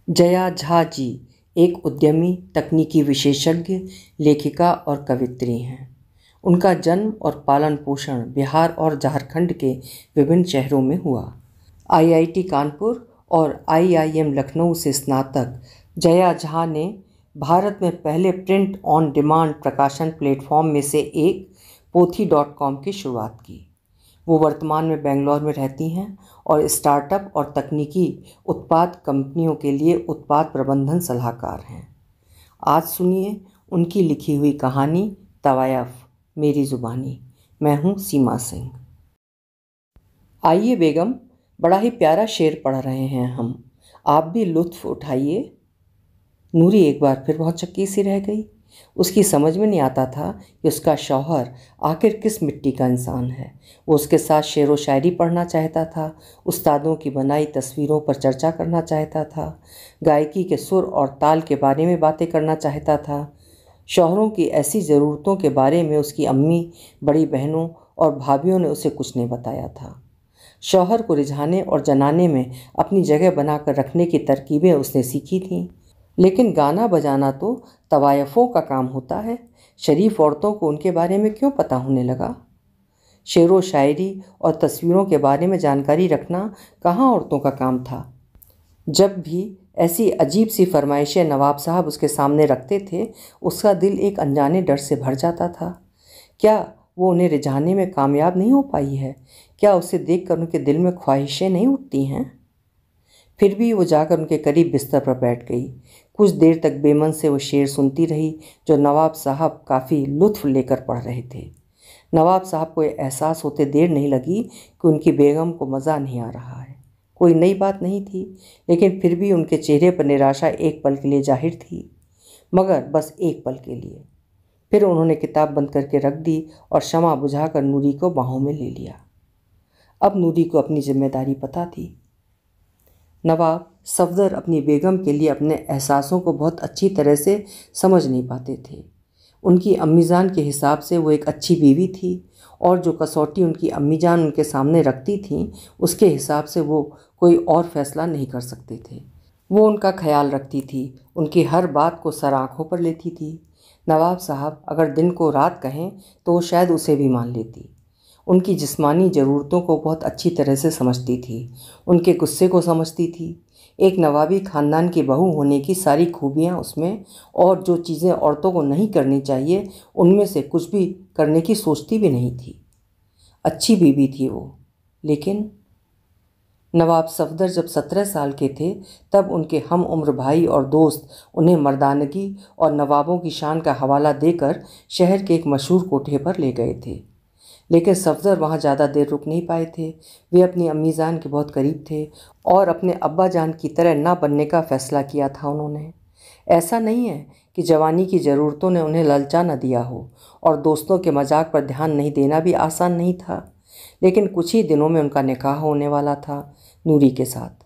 जया झा जी एक उद्यमी, तकनीकी विशेषज्ञ, लेखिका और कवयित्री हैं। उनका जन्म और पालन पोषण बिहार और झारखंड के विभिन्न शहरों में हुआ। आईआईटी कानपुर और आईआईएम लखनऊ से स्नातक जया झा ने भारत में पहले प्रिंट ऑन डिमांड प्रकाशन प्लेटफॉर्म में से एक पोथी.com की शुरुआत की। वो वर्तमान में बेंगलोर में रहती हैं और स्टार्टअप और तकनीकी उत्पाद कंपनियों के लिए उत्पाद प्रबंधन सलाहकार हैं। आज सुनिए उनकी लिखी हुई कहानी तवायफ, मेरी ज़ुबानी। मैं हूँ सीमा सिंह। आइए बेगम, बड़ा ही प्यारा शेर पढ़ रहे हैं हम, आप भी लुत्फ़ उठाइए। नूरी एक बार फिर बहुत चक्की सी रह गई। उसकी समझ में नहीं आता था कि उसका शौहर आखिर किस मिट्टी का इंसान है। वो उसके साथ शेर व शायरी पढ़ना चाहता था, उस्तादों की बनाई तस्वीरों पर चर्चा करना चाहता था, गायकी के सुर और ताल के बारे में बातें करना चाहता था। शौहरों की ऐसी ज़रूरतों के बारे में उसकी अम्मी, बड़ी बहनों और भाभियों ने उसे कुछ नहीं बताया था। शौहर को रिझाने और जनाने में अपनी जगह बनाकर रखने की तरकीबें उसने सीखी थीं, लेकिन गाना बजाना तो तवायफ़ों का काम होता है। शरीफ औरतों को उनके बारे में क्यों पता होने लगा? शेर व शायरी और तस्वीरों के बारे में जानकारी रखना कहाँ औरतों का काम था। जब भी ऐसी अजीब सी फरमाइशें नवाब साहब उसके सामने रखते थे, उसका दिल एक अनजाने डर से भर जाता था। क्या वो उन्हें रिझाने में कामयाब नहीं हो पाई है? क्या उसे देखकर उनके दिल में ख्वाहिशें नहीं उठती हैं? फिर भी वो जाकर उनके करीब बिस्तर पर बैठ गई। कुछ देर तक बेमन से वो शेर सुनती रही जो नवाब साहब काफ़ी लुत्फ़ लेकर पढ़ रहे थे। नवाब साहब को एहसास होते देर नहीं लगी कि उनकी बेगम को मज़ा नहीं आ रहा है। कोई नई बात नहीं थी, लेकिन फिर भी उनके चेहरे पर निराशा एक पल के लिए जाहिर थी, मगर बस एक पल के लिए। फिर उन्होंने किताब बंद करके रख दी और शमा बुझाकर नूरी को बाहों में ले लिया। अब नूरी को अपनी जिम्मेदारी पता थी। नवाब सफदर अपनी बेगम के लिए अपने एहसासों को बहुत अच्छी तरह से समझ नहीं पाते थे। उनकी अम्मीजान के हिसाब से वो एक अच्छी बीवी थी और जो कसौटी उनकी अम्मीजान उनके सामने रखती थीं, उसके हिसाब से वो कोई और फैसला नहीं कर सकते थे। वो उनका ख्याल रखती थी, उनकी हर बात को सर आँखों पर लेती थी। नवाब साहब अगर दिन को रात कहें तो वो शायद उसे भी मान लेती। उनकी जिस्मानी ज़रूरतों को बहुत अच्छी तरह से समझती थी, उनके गुस्से को समझती थी। एक नवाबी ख़ानदान की बहू होने की सारी खूबियाँ उसमें, और जो चीज़ें औरतों को नहीं करनी चाहिए उनमें से कुछ भी करने की सोचती भी नहीं थी। अच्छी बीवी थी वो। लेकिन नवाब सफदर जब 17 साल के थे तब उनके हम उम्र भाई और दोस्त उन्हें मर्दानगी और नवाबों की शान का हवाला देकर शहर के एक मशहूर कोठे पर ले गए थे। लेकिन सफदर वहाँ ज़्यादा देर रुक नहीं पाए थे। वे अपनी अम्मीजान के बहुत करीब थे और अपने अब्बा जान की तरह ना बनने का फ़ैसला किया था उन्होंने। ऐसा नहीं है कि जवानी की ज़रूरतों ने उन्हें ललचा न दिया हो, और दोस्तों के मजाक पर ध्यान नहीं देना भी आसान नहीं था। लेकिन कुछ ही दिनों में उनका निकाह होने वाला था नूरी के साथ।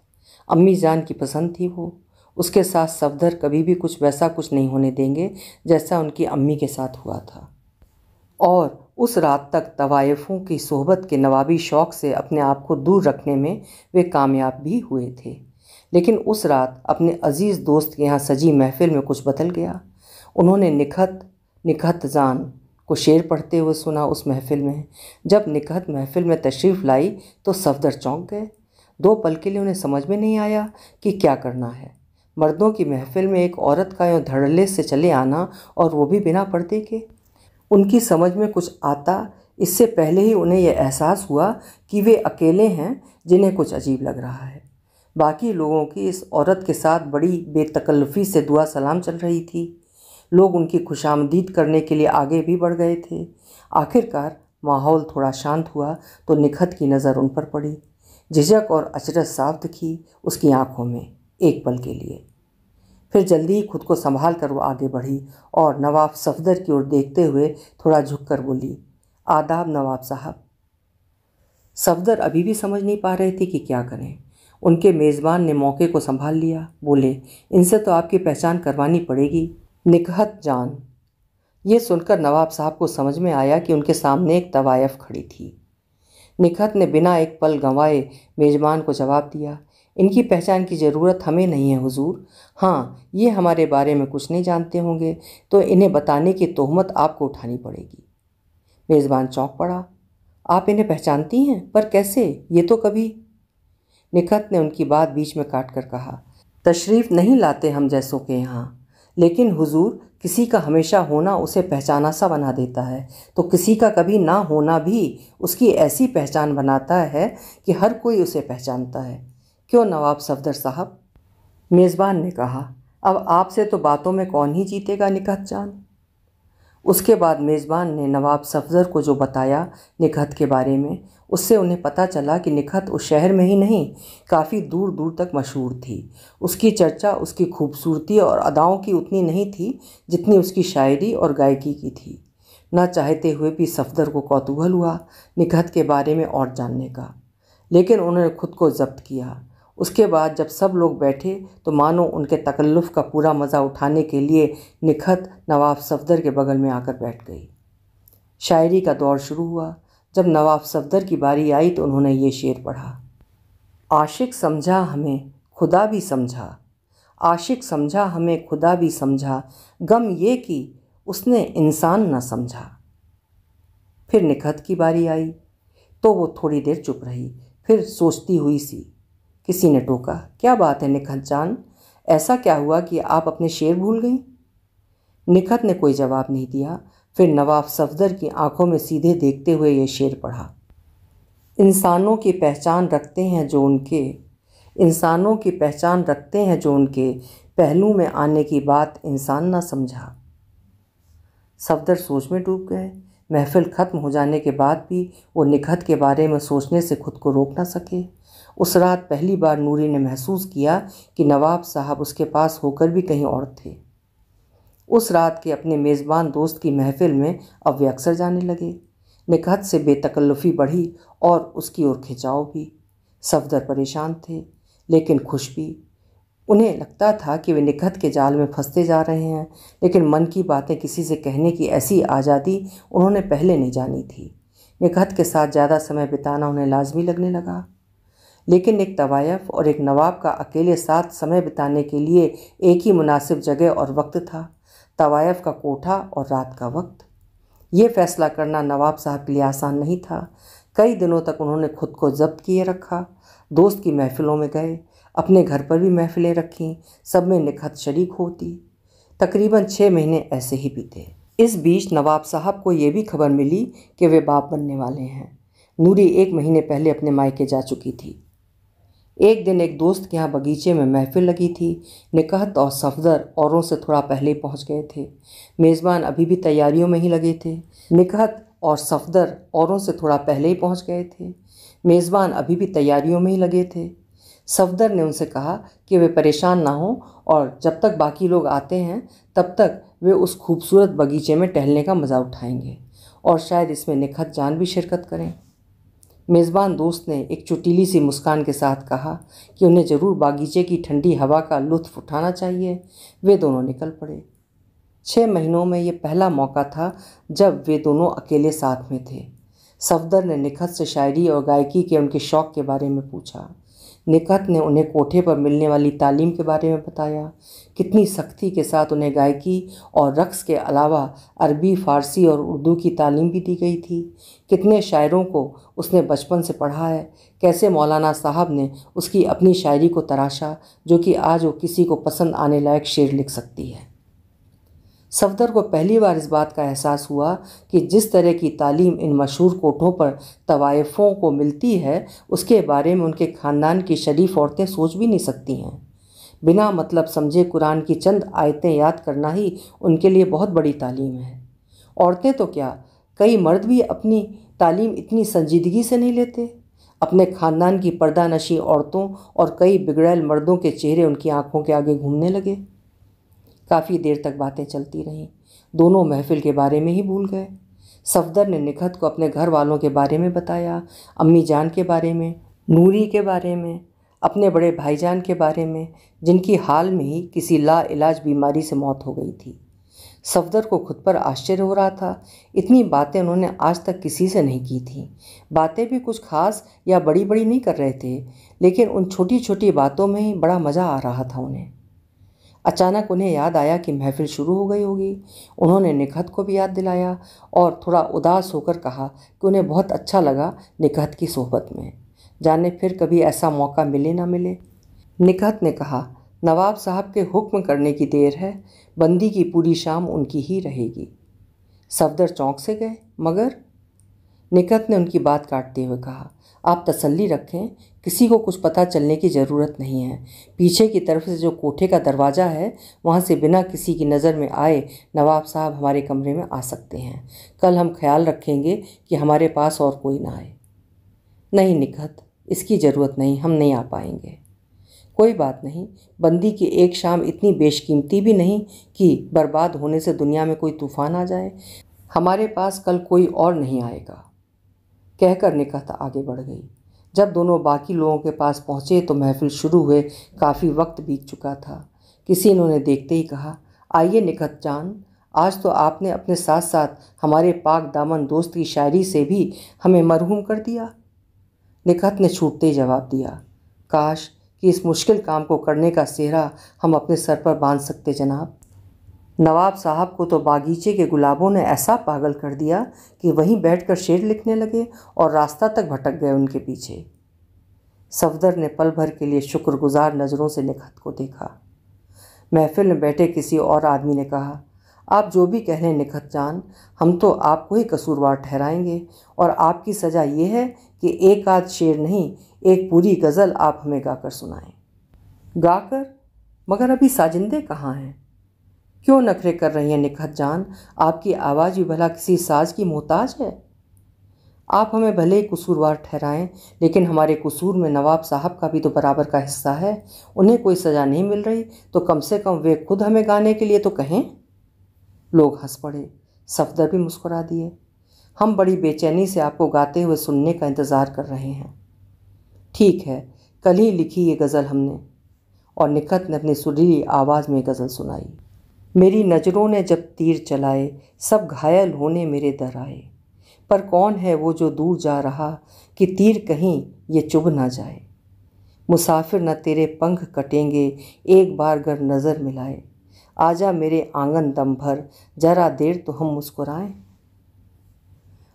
अम्मी जान की पसंद थी वो। उसके साथ सफदर कभी भी वैसा कुछ नहीं होने देंगे जैसा उनकी अम्मी के साथ हुआ था। और उस रात तक तवायफ़ों की सोहबत के नवाबी शौक़ से अपने आप को दूर रखने में वे कामयाब भी हुए थे। लेकिन उस रात अपने अजीज़ दोस्त के यहाँ सजी महफ़िल में कुछ बदल गया। उन्होंने निकहत जान को शेर पढ़ते हुए सुना उस महफ़िल में। जब निकहत महफ़िल में तशरीफ़ लाई तो सफदर चौंक गए। 2 पल के लिए उन्हें समझ में नहीं आया कि क्या करना है। मर्दों की महफ़िल में एक औरत का यूँ धड़ल्ले से चले आना, और वो भी बिना पर्दे के। उनकी समझ में कुछ आता इससे पहले ही उन्हें यह एहसास हुआ कि वे अकेले हैं जिन्हें कुछ अजीब लग रहा है। बाकी लोगों की इस औरत के साथ बड़ी बेतकल्लुफ़ी से दुआ सलाम चल रही थी। लोग उनकी खुशामदीद करने के लिए आगे भी बढ़ गए थे। आखिरकार माहौल थोड़ा शांत हुआ तो निकहत की नज़र उन पर पड़ी। झिझक और अचरज साफ दिखी उसकी आंखों में एक पल के लिए। फिर जल्दी ही खुद को संभाल कर वो आगे बढ़ी और नवाब सफदर की ओर देखते हुए थोड़ा झुककर बोली, आदाब नवाब साहब। सफदर अभी भी समझ नहीं पा रहे थे कि क्या करें। उनके मेज़बान ने मौके को संभाल लिया। बोले, इनसे तो आपकी पहचान करवानी पड़ेगी, निकहत जान। ये सुनकर नवाब साहब को समझ में आया कि उनके सामने एक तवायफ़ खड़ी थी। निकहत ने बिना एक पल गंवाए मेज़बान को जवाब दिया, इनकी पहचान की ज़रूरत हमें नहीं है हुजूर। हाँ, ये हमारे बारे में कुछ नहीं जानते होंगे तो इन्हें बताने की तोहमत आपको उठानी पड़ेगी। मेज़बान चौंक पड़ा। आप इन्हें पहचानती हैं? पर कैसे? ये तो कभी। निखत ने उनकी बात बीच में काट कर कहा, तशरीफ़ नहीं लाते हम जैसों के यहाँ, लेकिन हुजूर किसी का हमेशा होना उसे पहचाना सा बना देता है, तो किसी का कभी ना होना भी उसकी ऐसी पहचान बनाता है कि हर कोई उसे पहचानता है। क्यों नवाब सफदर साहब? मेज़बान ने कहा, अब आपसे तो बातों में कौन ही जीतेगा निखत जान। उसके बाद मेज़बान ने नवाब सफदर को जो बताया निखत के बारे में, उससे उन्हें पता चला कि निखत उस शहर में ही नहीं, काफ़ी दूर दूर तक मशहूर थी। उसकी चर्चा उसकी खूबसूरती और अदाओं की उतनी नहीं थी जितनी उसकी शायरी और गायकी की थी। न चाहते हुए भी सफदर को कौतूहल हुआ निखत के बारे में और जानने का, लेकिन उन्होंने खुद को जब्त किया। उसके बाद जब सब लोग बैठे तो मानो उनके तकल्लुफ़ का पूरा मज़ा उठाने के लिए निखत नवाब सफदर के बगल में आकर बैठ गई। शायरी का दौर शुरू हुआ। जब नवाब सफदर की बारी आई तो उन्होंने ये शेर पढ़ा, आशिक समझा हमें खुदा भी समझा, आशिक समझा हमें खुदा भी समझा, गम ये कि उसने इंसान न समझा। फिर निखत की बारी आई तो वो थोड़ी देर चुप रही, फिर सोचती हुई सी। किसी ने टोका, क्या बात है निखत जान, ऐसा क्या हुआ कि आप अपने शेर भूल गईं? निखत ने कोई जवाब नहीं दिया। फिर नवाब सफदर की आंखों में सीधे देखते हुए ये शेर पढ़ा, इंसानों की पहचान रखते हैं जो उनके, इंसानों की पहचान रखते हैं जो उनके, पहलू में आने की बात इंसान ना समझा। सफदर सोच में डूब गए। महफिल ख़त्म हो जाने के बाद भी वो निखत के बारे में सोचने से खुद को रोक ना सके। उस रात पहली बार नूरी ने महसूस किया कि नवाब साहब उसके पास होकर भी कहीं और थे। उस रात के अपने मेज़बान दोस्त की महफिल में अब वे अक्सर जाने लगे। निखत से बेतकल्लुफ़ी बढ़ी और उसकी ओर खिंचाव भी। सफदर परेशान थे लेकिन खुश भी। उन्हें लगता था कि वे निखत के जाल में फंसते जा रहे हैं, लेकिन मन की बातें किसी से कहने की ऐसी आज़ादी उन्होंने पहले नहीं जानी थी। निखत के साथ ज़्यादा समय बिताना उन्हें लाजमी लगने लगा, लेकिन एक तवायफ और एक नवाब का अकेले साथ समय बिताने के लिए एक ही मुनासिब जगह और वक्त था, तवायफ का कोठा और रात का वक्त। ये फैसला करना नवाब साहब के लिए आसान नहीं था। कई दिनों तक उन्होंने खुद को जब्त किए रखा। दोस्त की महफिलों में गए, अपने घर पर भी महफिलें रखीं, सब में निखत शरीक होती। तकरीबन 6 महीने ऐसे ही बीते। इस बीच नवाब साहब को ये भी खबर मिली कि वे बाप बनने वाले हैं। नूरी 1 महीने पहले अपने मायके जा चुकी थी। एक दिन एक दोस्त के यहाँ बगीचे में महफिल लगी थी। निखत और सफदर औरों से थोड़ा पहले ही पहुँच गए थे। मेज़बान अभी भी तैयारियों में ही लगे थे। निखत और सफदर औरों से थोड़ा पहले ही पहुँच गए थे। मेज़बान अभी भी तैयारियों में ही लगे थे। सफदर ने उनसे कहा कि वे परेशान ना हों और जब तक बाकी लोग आते हैं तब तक वे उस खूबसूरत बगीचे में टहलने का मज़ा उठाएंगे और शायद इसमें निखत जान भी शिरकत करें। मेज़बान दोस्त ने एक चुटीली सी मुस्कान के साथ कहा कि उन्हें ज़रूर बागीचे की ठंडी हवा का लुत्फ़ उठाना चाहिए। वे दोनों निकल पड़े। 6 महीनों में ये पहला मौका था जब वे दोनों अकेले साथ में थे। सफदर ने निखत से शायरी और गायकी के उनके शौक़ के बारे में पूछा। निखत ने उन्हें कोठे पर मिलने वाली तालीम के बारे में बताया। कितनी सख्ती के साथ उन्हें गायकी और रक़्स के अलावा अरबी, फ़ारसी और उर्दू की तालीम भी दी गई थी। कितने शायरों को उसने बचपन से पढ़ा है। कैसे मौलाना साहब ने उसकी अपनी शायरी को तराशा, जो कि आज वो किसी को पसंद आने लायक शेर लिख सकती है। सफदर को पहली बार इस बात का एहसास हुआ कि जिस तरह की तालीम इन मशहूर कोठों पर तवायफ़ों को मिलती है, उसके बारे में उनके ख़ानदान की शरीफ औरतें सोच भी नहीं सकती हैं। बिना मतलब समझे कुरान की चंद आयतें याद करना ही उनके लिए बहुत बड़ी तालीम है। औरतें तो क्या, कई मर्द भी अपनी तालीम इतनी संजीदगी से नहीं लेते। अपने ख़ानदान की पर्दानशी औरतों और कई बिगड़ैल मर्दों के चेहरे उनकी आंखों के आगे घूमने लगे। काफ़ी देर तक बातें चलती रहीं। दोनों महफिल के बारे में ही भूल गए। सफदर ने निखत को अपने घर वालों के बारे में बताया, अम्मी जान के बारे में, नूरी के बारे में, अपने बड़े भाईजान के बारे में, जिनकी हाल में ही किसी लाइलाज बीमारी से मौत हो गई थी। सफदर को खुद पर आश्चर्य हो रहा था। इतनी बातें उन्होंने आज तक किसी से नहीं की थी। बातें भी कुछ खास या बड़ी बड़ी नहीं कर रहे थे, लेकिन उन छोटी छोटी बातों में ही बड़ा मज़ा आ रहा था उन्हें। अचानक उन्हें याद आया कि महफिल शुरू हो गई होगी। उन्होंने निखत को भी याद दिलाया और थोड़ा उदास होकर कहा कि उन्हें बहुत अच्छा लगा निखत की सोहबत में। जाने फिर कभी ऐसा मौका मिले ना मिले। निखत ने कहा, नवाब साहब के हुक्म करने की देर है, बंदी की पूरी शाम उनकी ही रहेगी। सफदर चौंक से गए। मगर निखत ने उनकी बात काटते हुए कहा, आप तसल्ली रखें, किसी को कुछ पता चलने की ज़रूरत नहीं है। पीछे की तरफ से जो कोठे का दरवाज़ा है, वहाँ से बिना किसी की नज़र में आए नवाब साहब हमारे कमरे में आ सकते हैं। कल हम ख्याल रखेंगे कि हमारे पास और कोई ना आए। नहीं निखत, इसकी ज़रूरत नहीं, हम नहीं आ पाएंगे। कोई बात नहीं, बंदी की एक शाम इतनी बेशकीमती भी नहीं कि बर्बाद होने से दुनिया में कोई तूफ़ान आ जाए। हमारे पास कल कोई और नहीं आएगा, कहकर निखत आगे बढ़ गई। जब दोनों बाकी लोगों के पास पहुँचे तो महफिल शुरू हुए काफ़ी वक्त बीत चुका था। किसी ने उन्हें देखते ही कहा, आइए निखत जान, आज तो आपने अपने साथ साथ हमारे पाक दामन दोस्त की शायरी से भी हमें मरहूम कर दिया। निखत ने छूटते ही जवाब दिया, काश कि इस मुश्किल काम को करने का सेहरा हम अपने सर पर बांध सकते जनाब। नवाब साहब को तो बागीचे के गुलाबों ने ऐसा पागल कर दिया कि वहीं बैठकर शेर लिखने लगे और रास्ता तक भटक गए उनके पीछे। सफदर ने पल भर के लिए शुक्रगुजार नज़रों से निखत को देखा। महफिल में बैठे किसी और आदमी ने कहा, आप जो भी कह लें निखत जान, हम तो आपको ही कसूरवार ठहराएंगे और आपकी सज़ा ये है कि एक आध शेर नहीं, एक पूरी गज़ल आप हमें गाकर सुनाएं। गाकर? मगर अभी साजिंदे कहाँ हैं? क्यों नखरे कर रही हैं निखत जान? आपकी आवाज़ भी भला किसी साज की मोहताज है? आप हमें भले ही कसूरवार ठहराएं, लेकिन हमारे कसूर में नवाब साहब का भी तो बराबर का हिस्सा है। उन्हें कोई सज़ा नहीं मिल रही तो कम से कम वे खुद हमें गाने के लिए तो कहें। लोग हंस पड़े। सफदर भी मुस्कुरा दिए। हम बड़ी बेचैनी से आपको गाते हुए सुनने का इंतज़ार कर रहे हैं। ठीक है, कल ही लिखी ये गज़ल हमने। और निखत ने अपनी सुरीली आवाज़ में गज़ल सुनाई। मेरी नज़रों ने जब तीर चलाए, सब घायल होने मेरे दर आए। पर कौन है वो जो दूर जा रहा, कि तीर कहीं ये चुभ ना जाए। मुसाफिर न तेरे पंख कटेंगे, एक बार गर नज़र मिलाए। आजा मेरे आंगन दम भर, जरा देर तो हम मुस्कुराएं।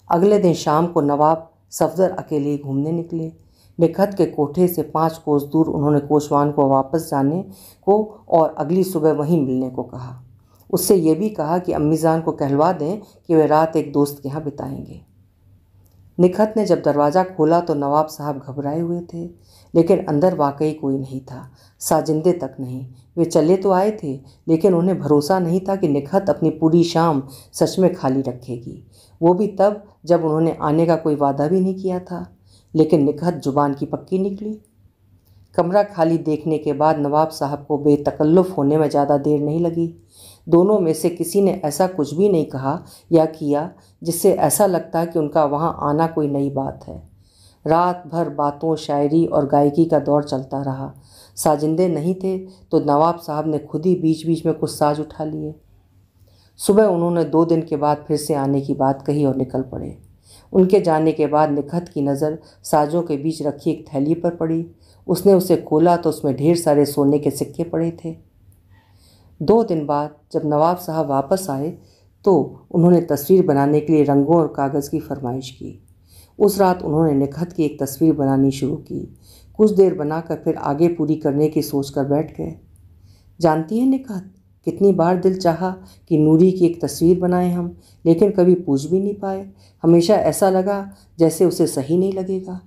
अगले दिन शाम को नवाब सफदर अकेले ही घूमने निकले। निखत के कोठे से 5 कोस दूर उन्होंने कोशवान को वापस जाने को और अगली सुबह वहीं मिलने को कहा। उससे ये भी कहा कि अम्मीजान को कहलवा दें कि वे रात एक दोस्त के यहाँ बिताएंगे। निखत ने जब दरवाज़ा खोला तो नवाब साहब घबराए हुए थे, लेकिन अंदर वाकई कोई नहीं था, साजिंदे तक नहीं। वे चले तो आए थे, लेकिन उन्हें भरोसा नहीं था कि निखत अपनी पूरी शाम सच में खाली रखेगी, वो भी तब जब उन्होंने आने का कोई वादा भी नहीं किया था। लेकिन निखत जुबान की पक्की निकली। कमरा खाली देखने के बाद नवाब साहब को बेतकल्लुफ़ होने में ज़्यादा देर नहीं लगी। दोनों में से किसी ने ऐसा कुछ भी नहीं कहा या किया जिससे ऐसा लगता कि उनका वहाँ आना कोई नई बात है। रात भर बातों, शायरी और गायकी का दौर चलता रहा। साजिंदे नहीं थे तो नवाब साहब ने खुद ही बीच बीच में कुछ साज उठा लिए। सुबह उन्होंने 2 दिन के बाद फिर से आने की बात कही और निकल पड़े। उनके जाने के बाद निखत की नज़र साजों के बीच रखी एक थैली पर पड़ी। उसने उसे खोला तो उसमें ढेर सारे सोने के सिक्के पड़े थे। 2 दिन बाद जब नवाब साहब वापस आए तो उन्होंने तस्वीर बनाने के लिए रंगों और कागज़ की फरमाइश की। उस रात उन्होंने निखत की एक तस्वीर बनानी शुरू की। कुछ देर बनाकर फिर आगे पूरी करने की सोच कर बैठ गए। जानती हैं निखत, कितनी बार दिल चाहा कि नूरी की एक तस्वीर बनाएं हम, लेकिन कभी पूछ भी नहीं पाए। हमेशा ऐसा लगा जैसे उसे सही नहीं लगेगा।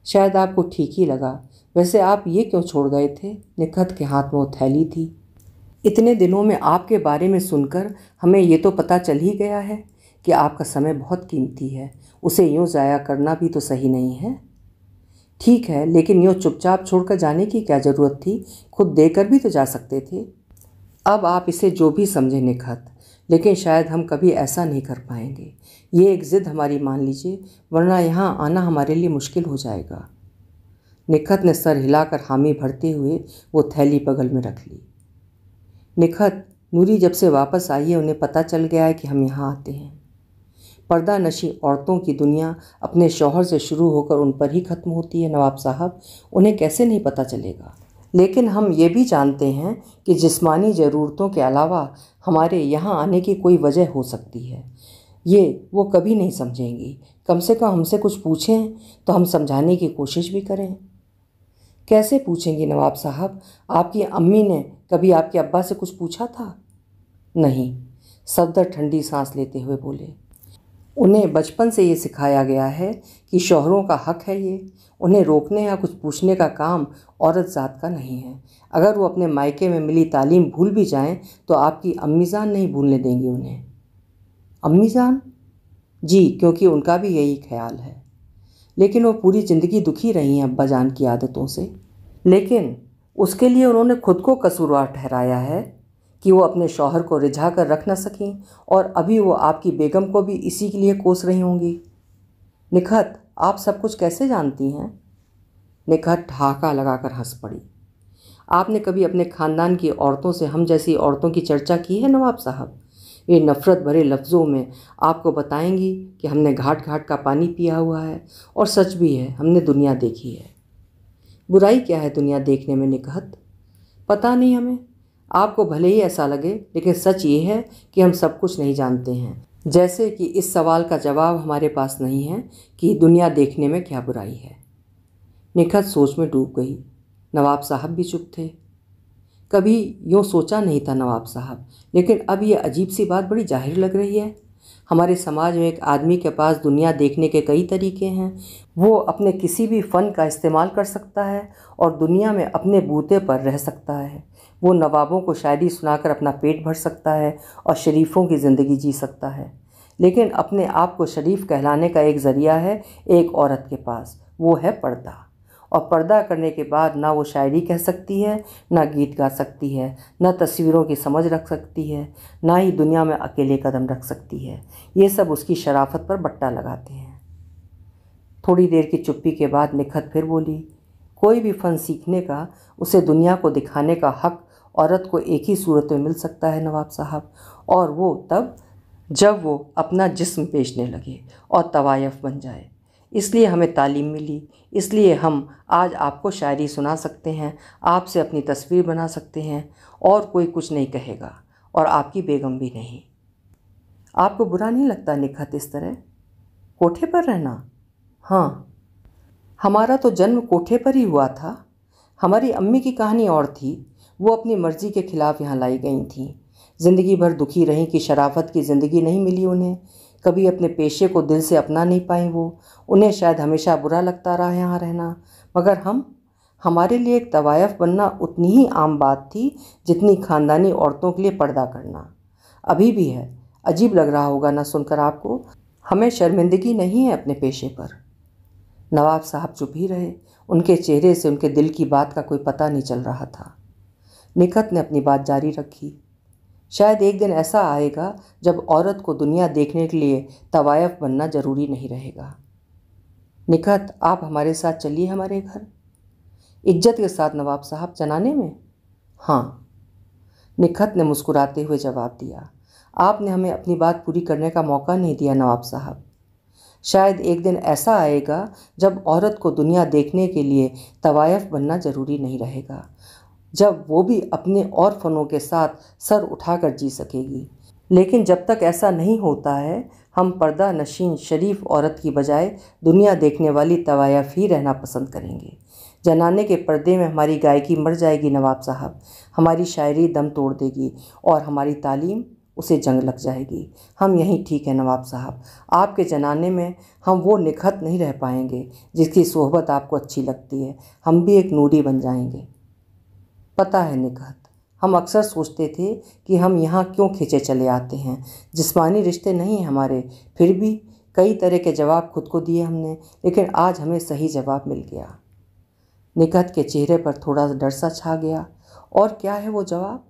शायद आपको ठीक ही लगा। वैसे आप ये क्यों छोड़ गए थे? निखत के हाथ में वो थैली थी। इतने दिनों में आपके बारे में सुनकर हमें ये तो पता चल ही गया है कि आपका समय बहुत कीमती है। उसे यूँ ज़ाया करना भी तो सही नहीं है। ठीक है, लेकिन यूँ चुपचाप छोड़कर जाने की क्या ज़रूरत थी? खुद देकर भी तो जा सकते थे। अब आप इसे जो भी समझें निखत, लेकिन शायद हम कभी ऐसा नहीं कर पाएंगे। ये एक ज़िद हमारी मान लीजिए, वरना यहाँ आना हमारे लिए मुश्किल हो जाएगा। निखत ने सर हिलाकर हामी भरते हुए वो थैली बगल में रख ली। निखत, नूरी जब से वापस आई है उन्हें पता चल गया है कि हम यहाँ आते हैं। पर्दा नशी औरतों की दुनिया अपने शौहर से शुरू होकर उन पर ही ख़त्म होती है नवाब साहब, उन्हें कैसे नहीं पता चलेगा। लेकिन हम ये भी जानते हैं कि जिस्मानी ज़रूरतों के अलावा हमारे यहाँ आने की कोई वजह हो सकती है। ये वो कभी नहीं समझेंगी। कम से कम हमसे कुछ पूछें तो हम समझाने की कोशिश भी करें। कैसे पूछेंगी नवाब साहब? आपकी अम्मी ने कभी आपके अब्बा से कुछ पूछा था? नहीं, सफदर ठंडी सांस लेते हुए बोले। उन्हें बचपन से ये सिखाया गया है कि शौहरों का हक है ये, उन्हें रोकने या कुछ पूछने का काम औरत ज़ात का नहीं है। अगर वो अपने मायके में मिली तालीम भूल भी जाएं तो आपकी अम्मी जान नहीं भूलने देंगी उन्हें। अम्मी जान? जी, क्योंकि उनका भी यही ख्याल है। लेकिन वो पूरी ज़िंदगी दुखी रही हैं अब्बा जान की आदतों से। लेकिन उसके लिए उन्होंने खुद को कसूरवार ठहराया है कि वो अपने शौहर को रिझा कर रख न सकें, और अभी वो आपकी बेगम को भी इसी के लिए कोस रही होंगी। निखत, आप सब कुछ कैसे जानती हैं? निखत ठहाका लगाकर हंस पड़ी। आपने कभी अपने ख़ानदान की औरतों से हम जैसी औरतों की चर्चा की है नवाब साहब? ये नफ़रत भरे लफ्ज़ों में आपको बताएंगी कि हमने घाट घाट का पानी पिया हुआ है, और सच भी है, हमने दुनिया देखी है। बुराई क्या है दुनिया देखने में निकहत? पता नहीं हमें, आपको भले ही ऐसा लगे, लेकिन सच ये है कि हम सब कुछ नहीं जानते हैं। जैसे कि इस सवाल का जवाब हमारे पास नहीं है कि दुनिया देखने में क्या बुराई है। निखत सोच में डूब गई। नवाब साहब भी चुप थे। कभी यूँ सोचा नहीं था नवाब साहब, लेकिन अब ये अजीब सी बात बड़ी जाहिर लग रही है। हमारे समाज में एक आदमी के पास दुनिया देखने के कई तरीके हैं। वो अपने किसी भी फ़न का इस्तेमाल कर सकता है और दुनिया में अपने बूते पर रह सकता है। वो नवाबों को शायरी सुनाकर अपना पेट भर सकता है और शरीफों की ज़िंदगी जी सकता है। लेकिन अपने आप को शरीफ कहलाने का एक ज़रिया है एक औरत के पास, वो है पर्दा। और पर्दा करने के बाद ना वो शायरी कह सकती है, ना गीत गा सकती है, ना तस्वीरों की समझ रख सकती है, ना ही दुनिया में अकेले कदम रख सकती है। ये सब उसकी शराफत पर बट्टा लगाते हैं। थोड़ी देर की चुप्पी के बाद निखत फिर बोली, कोई भी फ़न सीखने का, उसे दुनिया को दिखाने का हक औरत को एक ही सूरत में मिल सकता है नवाब साहब, और वो तब जब वो अपना जिस्म बेचने लगे और तवायफ बन जाए। इसलिए हमें तालीम मिली, इसलिए हम आज आपको शायरी सुना सकते हैं, आपसे अपनी तस्वीर बना सकते हैं, और कोई कुछ नहीं कहेगा, और आपकी बेगम भी नहीं। आपको बुरा नहीं लगता निखत इस तरह कोठे पर रहना? हाँ, हमारा तो जन्म कोठे पर ही हुआ था। हमारी अम्मी की कहानी और थी। वो अपनी मर्ज़ी के ख़िलाफ़ यहाँ लाई गई थीं। ज़िंदगी भर दुखी रहीं कि शराफत की ज़िंदगी नहीं मिली उन्हें। कभी अपने पेशे को दिल से अपना नहीं पाई वो। उन्हें शायद हमेशा बुरा लगता रहा यहाँ रहना, मगर हमारे लिए एक तवायफ बनना उतनी ही आम बात थी जितनी ख़ानदानी औरतों के लिए पर्दा करना। अभी भी है। अजीब लग रहा होगा ना सुनकर आपको। हमें शर्मिंदगी नहीं है अपने पेशे पर। नवाब साहब चुप ही रहे। उनके चेहरे से उनके दिल की बात का कोई पता नहीं चल रहा था। निखत ने अपनी बात जारी रखी। शायद एक दिन ऐसा आएगा जब औरत को दुनिया देखने के लिए तवायफ बनना ज़रूरी नहीं रहेगा। निखत, आप हमारे साथ चलिए हमारे घर। इज्जत के साथ नवाब साहब, जनाने में? हाँ, निखत ने मुस्कुराते हुए जवाब दिया। आपने हमें अपनी बात पूरी करने का मौका नहीं दिया नवाब साहब। शायद एक दिन ऐसा आएगा जब औरत को दुनिया देखने के लिए तवायफ बनना ज़रूरी नहीं रहेगा, जब वो भी अपने और फ़नों के साथ सर उठाकर जी सकेगी। लेकिन जब तक ऐसा नहीं होता है, हम पर्दा नशीन शरीफ औरत की बजाय दुनिया देखने वाली तवायफ ही रहना पसंद करेंगे। जनाने के पर्दे में हमारी गायकी मर जाएगी नवाब साहब, हमारी शायरी दम तोड़ देगी, और हमारी तालीम उसे जंग लग जाएगी। हम यहीं ठीक है नवाब साहब। आपके जनाने में हम वो निखत नहीं रह पाएंगे जिसकी सोहबत आपको अच्छी लगती है। हम भी एक नूरी बन जाएंगे। पता है निखत, हम अक्सर सोचते थे कि हम यहाँ क्यों खींचे चले आते हैं। जिस्मानी रिश्ते नहीं हैं हमारे। फिर भी कई तरह के जवाब खुद को दिए हमने, लेकिन आज हमें सही जवाब मिल गया। निखत के चेहरे पर थोड़ा डर सा छा गया। और क्या है वो जवाब?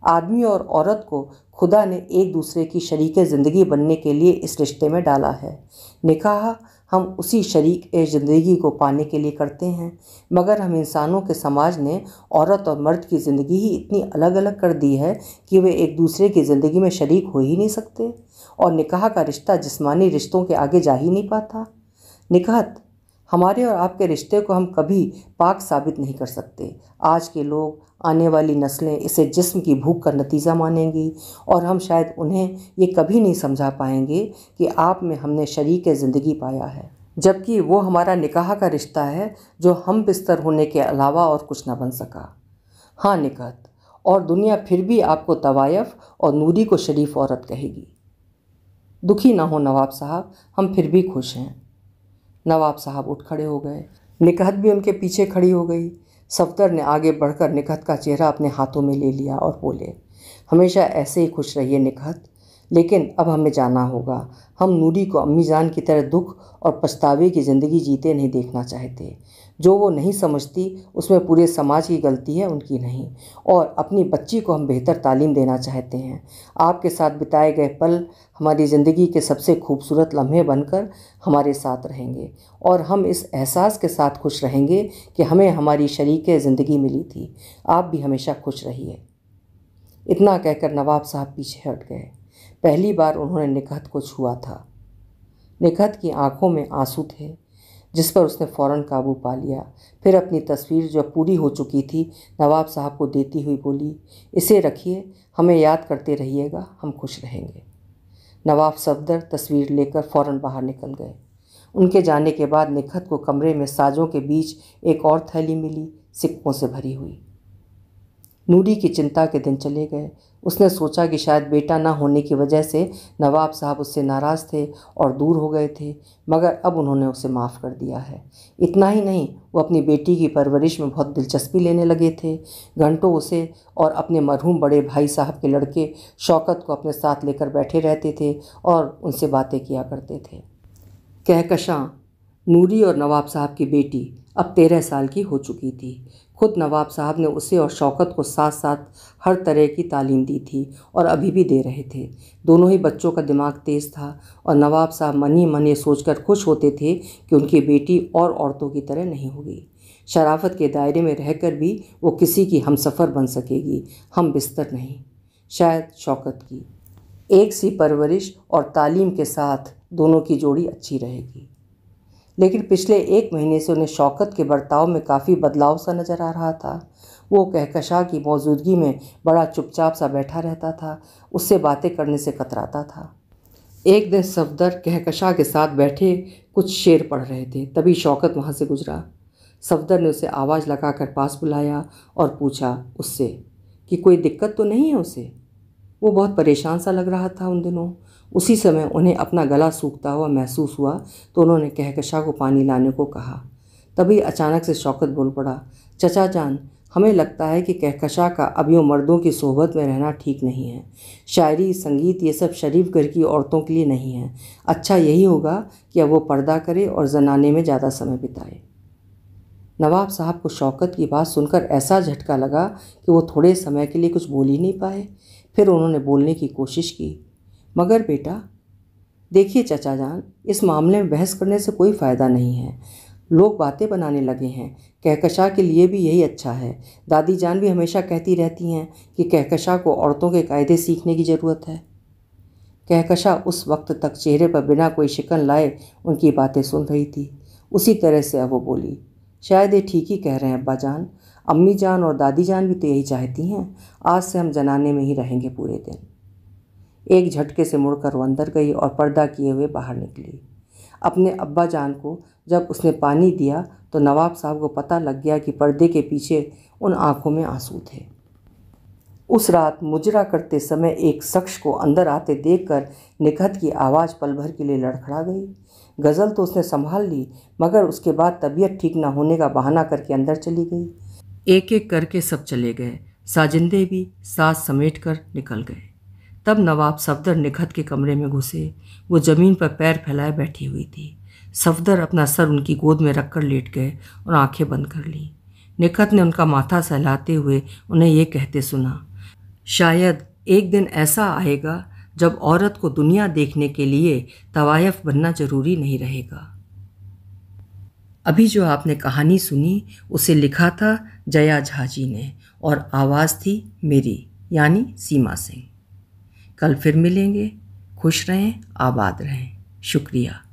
आदमी और औरत को खुदा ने एक दूसरे की शरीके ज़िंदगी बनने के लिए इस रिश्ते में डाला है। निकाह हम उसी शरीक ज़िंदगी को पाने के लिए करते हैं, मगर हम इंसानों के समाज ने औरत और मर्द की ज़िंदगी ही इतनी अलग अलग कर दी है कि वे एक दूसरे की ज़िंदगी में शरीक हो ही नहीं सकते, और निकाह का रिश्ता जिस्मानी रिश्तों के आगे जा ही नहीं पाता। निकहत, हमारे और आपके रिश्ते को हम कभी पाक साबित नहीं कर सकते। आज के लोग, आने वाली नस्लें इसे जिस्म की भूख का नतीजा मानेंगी, और हम शायद उन्हें ये कभी नहीं समझा पाएंगे कि आप में हमने शरीक ज़िंदगी पाया है, जबकि वो हमारा निकाह का रिश्ता है जो हम बिस्तर होने के अलावा और कुछ ना बन सका। हाँ निकहत, और दुनिया फिर भी आपको तवायफ और नूरी को शरीफ औरत कहेगी। दुखी ना हो नवाब साहब, हम फिर भी खुश हैं। नवाब साहब उठ खड़े हो गए। निकहत भी उनके पीछे खड़ी हो गई। सफदर ने आगे बढ़कर निकहत का चेहरा अपने हाथों में ले लिया और बोले, हमेशा ऐसे ही खुश रहिए निकहत, लेकिन अब हमें जाना होगा। हम नूरी को अम्मी जान की तरह दुख और पछतावे की ज़िंदगी जीते नहीं देखना चाहते। जो वो नहीं समझती उसमें पूरे समाज की गलती है, उनकी नहीं। और अपनी बच्ची को हम बेहतर तालीम देना चाहते हैं। आपके साथ बिताए गए पल हमारी ज़िंदगी के सबसे खूबसूरत लम्हे बनकर हमारे साथ रहेंगे, और हम इस एहसास के साथ खुश रहेंगे कि हमें हमारी शरीक ज़िंदगी मिली थी। आप भी हमेशा खुश रहिए। इतना कहकर नवाब साहब पीछे हट गए। पहली बार उन्होंने निकहत को छुआ था। निकहत की आंखों में आंसू थे, जिस पर उसने फ़ौरन काबू पा लिया। फिर अपनी तस्वीर जो पूरी हो चुकी थी नवाब साहब को देती हुई बोली, इसे रखिए, हमें याद करते रहिएगा, हम खुश रहेंगे। नवाब सफदर तस्वीर लेकर फ़ौरन बाहर निकल गए। उनके जाने के बाद निकहत को कमरे में साजों के बीच एक और थैली मिली, सिक्कों से भरी हुई। नूरी की चिंता के दिन चले गए। उसने सोचा कि शायद बेटा ना होने की वजह से नवाब साहब उससे नाराज़ थे और दूर हो गए थे, मगर अब उन्होंने उसे माफ़ कर दिया है। इतना ही नहीं, वो अपनी बेटी की परवरिश में बहुत दिलचस्पी लेने लगे थे। घंटों उसे और अपने मरहूम बड़े भाई साहब के लड़के शौकत को अपने साथ लेकर बैठे रहते थे और उनसे बातें किया करते थे। कहकशां नूरी और नवाब साहब की बेटी अब 13 साल की हो चुकी थी। खुद नवाब साहब ने उसे और शौकत को साथ साथ हर तरह की तालीम दी थी और अभी भी दे रहे थे। दोनों ही बच्चों का दिमाग तेज़ था और नवाब साहब मन ही मन ये सोचकर खुश होते थे कि उनकी बेटी और औरतों की तरह नहीं होगी। शराफत के दायरे में रहकर भी वो किसी की हमसफ़र बन सकेगी, हम बिस्तर नहीं। शायद शौकत की एक सी परवरिश और तालीम के साथ दोनों की जोड़ी अच्छी रहेगी। लेकिन पिछले 1 महीने से उन्हें शौकत के बर्ताव में काफ़ी बदलाव सा नज़र आ रहा था। वो कहकशा की मौजूदगी में बड़ा चुपचाप सा बैठा रहता था, उससे बातें करने से कतराता था। एक दिन सफदर कहकशा के साथ बैठे कुछ शेर पढ़ रहे थे, तभी शौकत वहाँ से गुजरा। सफदर ने उसे आवाज़ लगाकर पास बुलाया और पूछा उससे कि कोई दिक्कत तो नहीं है उसे। वो बहुत परेशान सा लग रहा था उन दिनों। उसी समय उन्हें अपना गला सूखता हुआ महसूस हुआ तो उन्होंने कहकशा को पानी लाने को कहा। तभी अचानक से शौकत बोल पड़ा, चचा जान, हमें लगता है कि कहकशा का अब यूँ मर्दों की सोहबत में रहना ठीक नहीं है। शायरी, संगीत ये सब शरीफ घर की औरतों के लिए नहीं है। अच्छा यही होगा कि अब वो पर्दा करे और जनाने में ज़्यादा समय बिताए। नवाब साहब को शौकत की बात सुनकर ऐसा झटका लगा कि वो थोड़े समय के लिए कुछ बोल ही नहीं पाए। फिर उन्होंने बोलने की कोशिश की, मगर बेटा देखिए चचा जान, इस मामले में बहस करने से कोई फ़ायदा नहीं है। लोग बातें बनाने लगे हैं। कहकशा के लिए भी यही अच्छा है। दादी जान भी हमेशा कहती रहती हैं कि कहकशा को औरतों के कायदे सीखने की ज़रूरत है। कहकशा उस वक्त तक चेहरे पर बिना कोई शिकन लाए उनकी बातें सुन रही थी। उसी तरह से अब वो बोली, शायद ये ठीक ही कह रहे हैं अब्बा जान। अम्मी जान और दादी जान भी तो यही चाहती हैं। आज से हम जनाने में ही रहेंगे पूरे दिन। एक झटके से मुड़कर वो अंदर गई और पर्दा किए हुए बाहर निकली। अपने अब्बा जान को जब उसने पानी दिया तो नवाब साहब को पता लग गया कि पर्दे के पीछे उन आंखों में आंसू थे। उस रात मुजरा करते समय एक शख्स को अंदर आते देखकर निकहत की आवाज़ पल भर के लिए लड़खड़ा गई। गज़ल तो उसने संभाल ली, मगर उसके बाद तबीयत ठीक न होने का बहाना करके अंदर चली गई। एक एक करके सब चले गए। साजिंदे भी साथ समेट कर निकल गए। तब नवाब सफदर निकहत के कमरे में घुसे। वो ज़मीन पर पैर फैलाए बैठी हुई थी। सफदर अपना सर उनकी गोद में रखकर लेट गए और आंखें बंद कर लीं। निकहत ने उनका माथा सहलाते हुए उन्हें ये कहते सुना, शायद एक दिन ऐसा आएगा जब औरत को दुनिया देखने के लिए तवायफ बनना ज़रूरी नहीं रहेगा। अभी जो आपने कहानी सुनी उसे लिखा था जया झा जी ने और आवाज़ थी मेरी यानी सीमा सिंह। कल फिर मिलेंगे। खुश रहें, आबाद रहें। शुक्रिया।